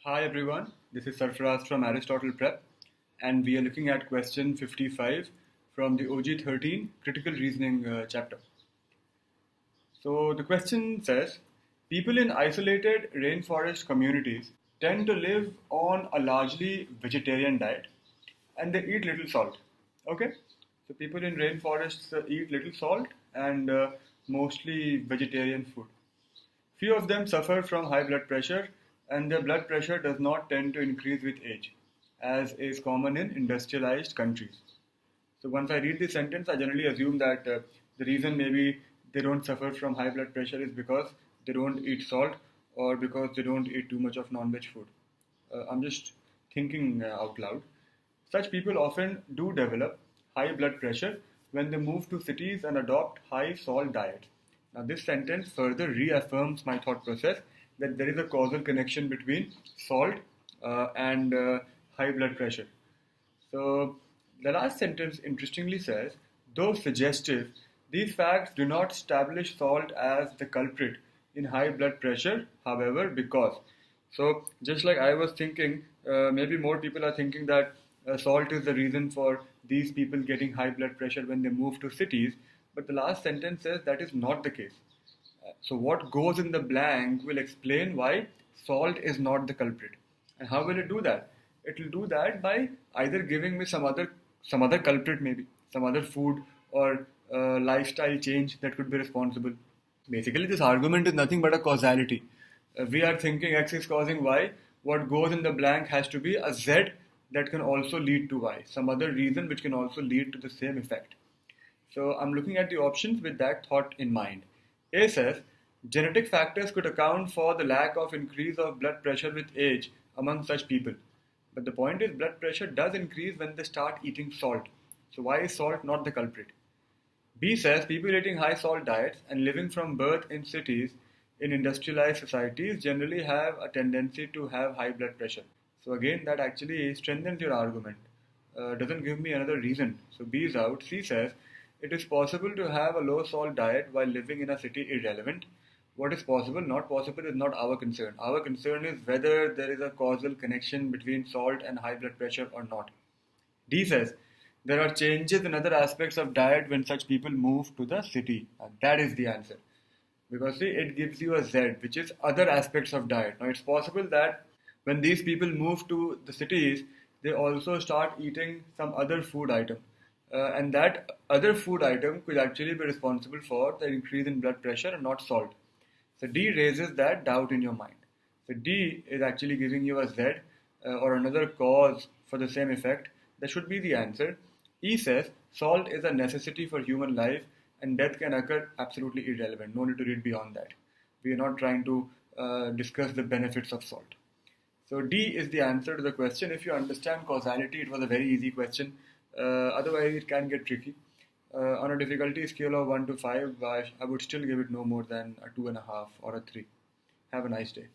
Hi everyone, this is Sarfraz from Aristotle Prep, and we are looking at question 55 from the OG13 Critical Reasoning chapter. So the question says, people in isolated rainforest communities tend to live on a largely vegetarian diet and they eat little salt. Okay? So people in rainforests eat little salt and mostly vegetarian food. Few of them suffer from high blood pressure, and their blood pressure does not tend to increase with age, as is common in industrialized countries. So once I read this sentence, I generally assume that the reason maybe they don't suffer from high blood pressure is because they don't eat salt or because they don't eat too much of non-veg food. I'm just thinking out loud. Such people often do develop high blood pressure when they move to cities and adopt high salt diets. Now, this sentence further reaffirms my thought process that there is a causal connection between salt and high blood pressure. So, the last sentence interestingly says, though suggestive, these facts do not establish salt as the culprit in high blood pressure, however, because. So, just like I was thinking, maybe more people are thinking that salt is the reason for these people getting high blood pressure when they move to cities, but the last sentence says that is not the case. So, what goes in the blank will explain why salt is not the culprit. And how will it do that? It will do that by either giving me some other culprit, maybe some other food or lifestyle change that could be responsible. Basically, this argument is nothing but a causality. We are thinking X is causing Y. What goes in the blank has to be a Z that can also lead to Y, some other reason which can also lead to the same effect. So I'm looking at the options with that thought in mind. A says, genetic factors could account for the lack of increase of blood pressure with age among such people. But the point is, blood pressure does increase when they start eating salt. So why is salt not the culprit? B says, people eating high salt diets and living from birth in cities in industrialized societies generally have a tendency to have high blood pressure. So again, that actually strengthens your argument. Doesn't give me another reason. So B is out. C says, it is possible to have a low salt diet while living in a city irrelevant. What is possible, not possible is not our concern. Our concern is whether there is a causal connection between salt and high blood pressure or not. D says, there are changes in other aspects of diet when such people move to the city. And that is the answer. Because see, it gives you a Z, which is other aspects of diet. Now it's possible that when these people move to the cities, they also start eating some other food item. And that other food item could actually be responsible for the increase in blood pressure and not salt. So D raises that doubt in your mind. So D is actually giving you a Z or another cause for the same effect. That should be the answer. E says salt is a necessity for human life and death can occur, absolutely irrelevant. No need to read beyond that. We are not trying to discuss the benefits of salt. So D is the answer to the question. If you understand causality, it was a very easy question. Otherwise, it can get tricky. On a difficulty scale of 1 to 5, I would still give it no more than a 2.5 or a 3. Have a nice day.